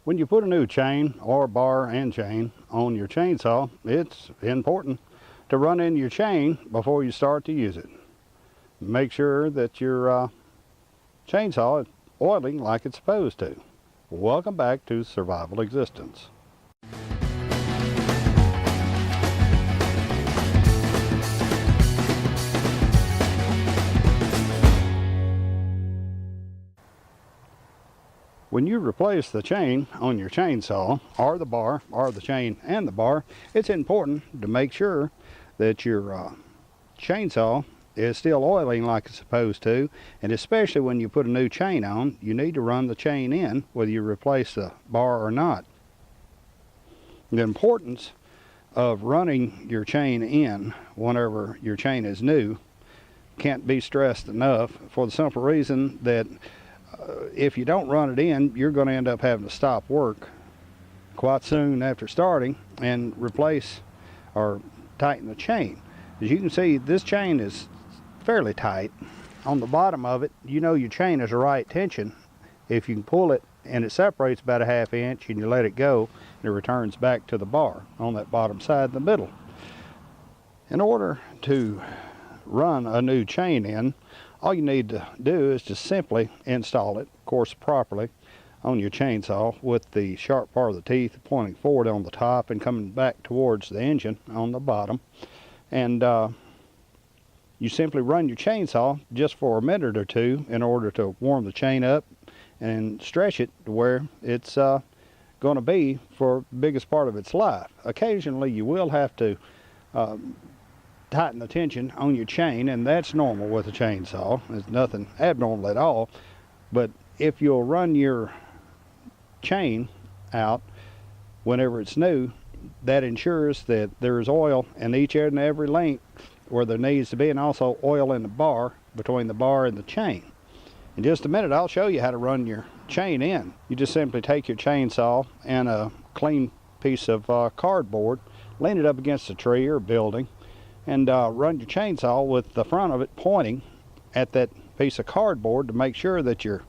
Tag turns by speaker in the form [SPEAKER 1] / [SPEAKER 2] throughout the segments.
[SPEAKER 1] When you put a new chain or bar and chain on your chainsaw, it's important to run in your chain before you start to use it. Make sure that your chainsaw is oiling like it's supposed to. Welcome back to Survival Existence. When you replace the chain on your chainsaw, or the bar, or the chain and the bar, it's important to make sure that your chainsaw is still oiling like it's supposed to, and especially when you put a new chain on, you need to run the chain in whether you replace the bar or not. The importance of running your chain in whenever your chain is new can't be stressed enough, for the simple reason that if you don't run it in, you're going to end up having to stop work quite soon after starting and replace or tighten the chain. As you can see, this chain is fairly tight. On the bottom of it, you know your chain is the right tension. If you can pull it and it separates about a ½ inch and you let it go, it returns back to the bar on that bottom side in the middle. In order to run a new chain in, all you need to do is just simply install it, of course, properly on your chainsaw with the sharp part of the teeth pointing forward on the top and coming back towards the engine on the bottom. And you simply run your chainsaw just for a minute or two in order to warm the chain up and stretch it to where it's going to be for the biggest part of its life. Occasionally you will have to tighten the tension on your chain, and that's normal with a chainsaw. There's nothing abnormal at all. But if you'll run your chain out whenever it's new, that ensures that there's oil in each and every length where there needs to be, and also oil in the bar, between the bar and the chain. In just a minute I'll show you how to run your chain in. You just simply take your chainsaw and a clean piece of cardboard, lean it up against a tree or a building, and run your chainsaw with the front of it pointing at that piece of cardboard to make sure that your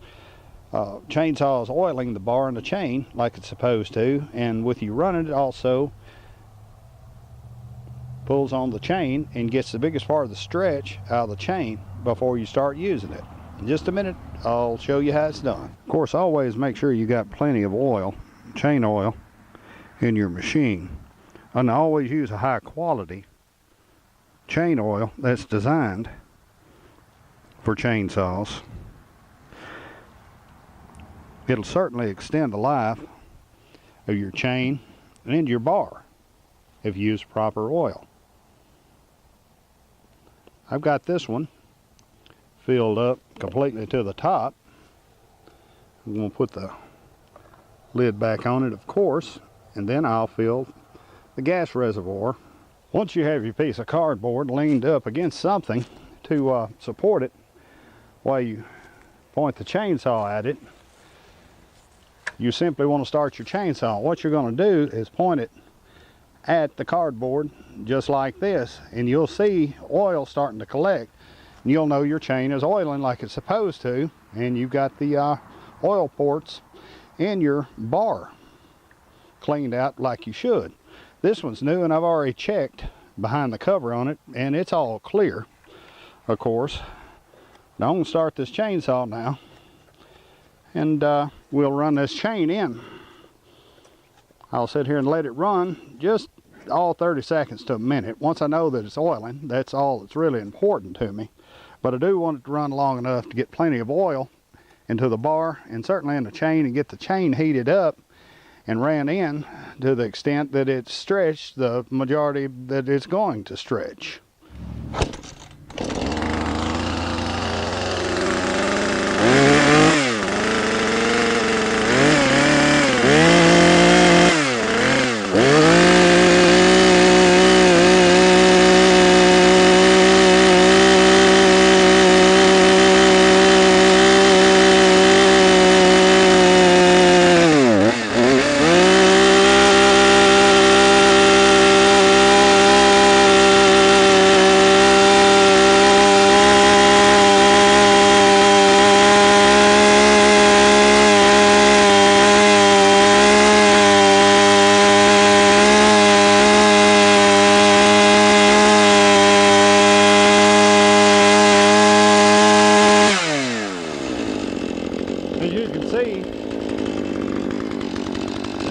[SPEAKER 1] chainsaw is oiling the bar and the chain like it's supposed to. And with you running it, also pulls on the chain and gets the biggest part of the stretch out of the chain before you start using it. In just a minute I'll show you how it's done. Of course, always make sure you got plenty of oil, chain oil, in your machine, and always use a high quality chain oil that's designed for chainsaws. It'll certainly extend the life of your chain and your bar if you use proper oil. I've got this one filled up completely to the top. I'm going to put the lid back on it, of course, and then I'll fill the gas reservoir. Once you have your piece of cardboard leaned up against something to support it while you point the chainsaw at it, you simply want to start your chainsaw. What you're going to do is point it at the cardboard just like this, and you'll see oil starting to collect, and you'll know your chain is oiling like it's supposed to, and you've got the oil ports in your bar cleaned out like you should. This one's new, and I've already checked behind the cover on it, and it's all clear, of course. Now I'm going to start this chainsaw now, and we'll run this chain in. I'll sit here and let it run just all 30 seconds to a minute. Once I know that it's oiling, that's all that's really important to me. But I do want it to run long enough to get plenty of oil into the bar and certainly in the chain, and get the chain heated up and ran in to the extent that it's stretched the majority that it's going to stretch.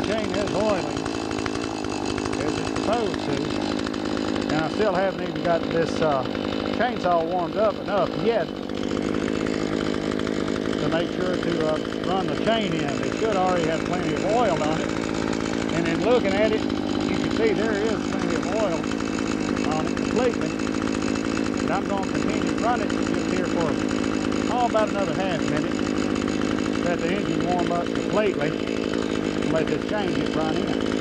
[SPEAKER 1] chain is oily, as it's supposed to. And I still haven't even got this chainsaw warmed up enough yet to make sure to run the chain in. It should already have plenty of oil on it. And in looking at it, you can see there is plenty of oil on it completely. And I'm going to continue to run it just here for about another half minute. Let the engine warm up completely and let this chain get run in.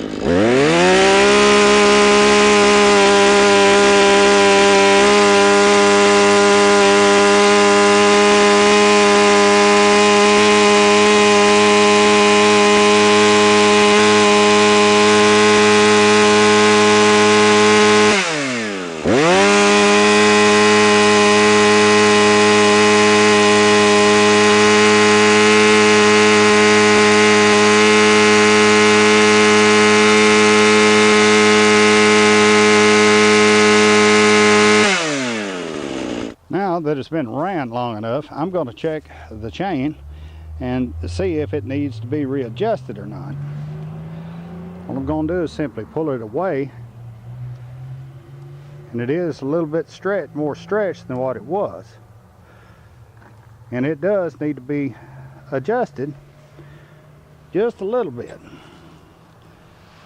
[SPEAKER 1] Now that it's been ran long enough, I'm going to check the chain and see if it needs to be readjusted or not. All I'm going to do is simply pull it away, and it is a little bit more stretched than what it was, and it does need to be adjusted just a little bit.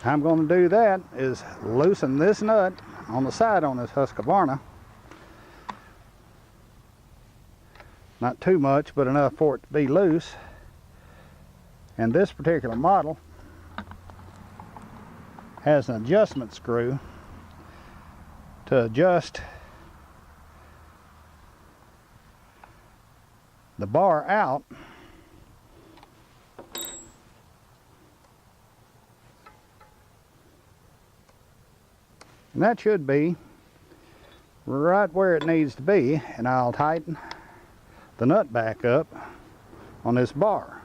[SPEAKER 1] How I'm going to do that is loosen this nut on the side on this Husqvarna. Not too much, but enough for it to be loose. And this particular model has an adjustment screw to adjust the bar out. And that should be right where it needs to be, and I'll tighten the nut back up on this bar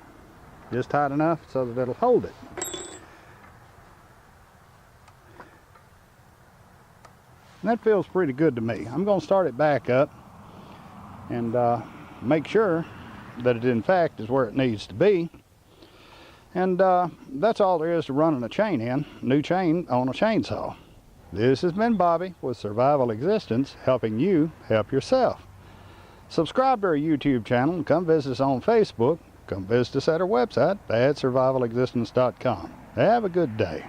[SPEAKER 1] just tight enough so that it'll hold it. And that feels pretty good to me. I'm going to start it back up and make sure that it in fact is where it needs to be. And that's all there is to running a chain in. New chain on a chainsaw. This has been Bobby with Survival Existence, helping you help yourself. Subscribe to our YouTube channel and come visit us on Facebook. Come visit us at our website at survivalexistence.com. Have a good day.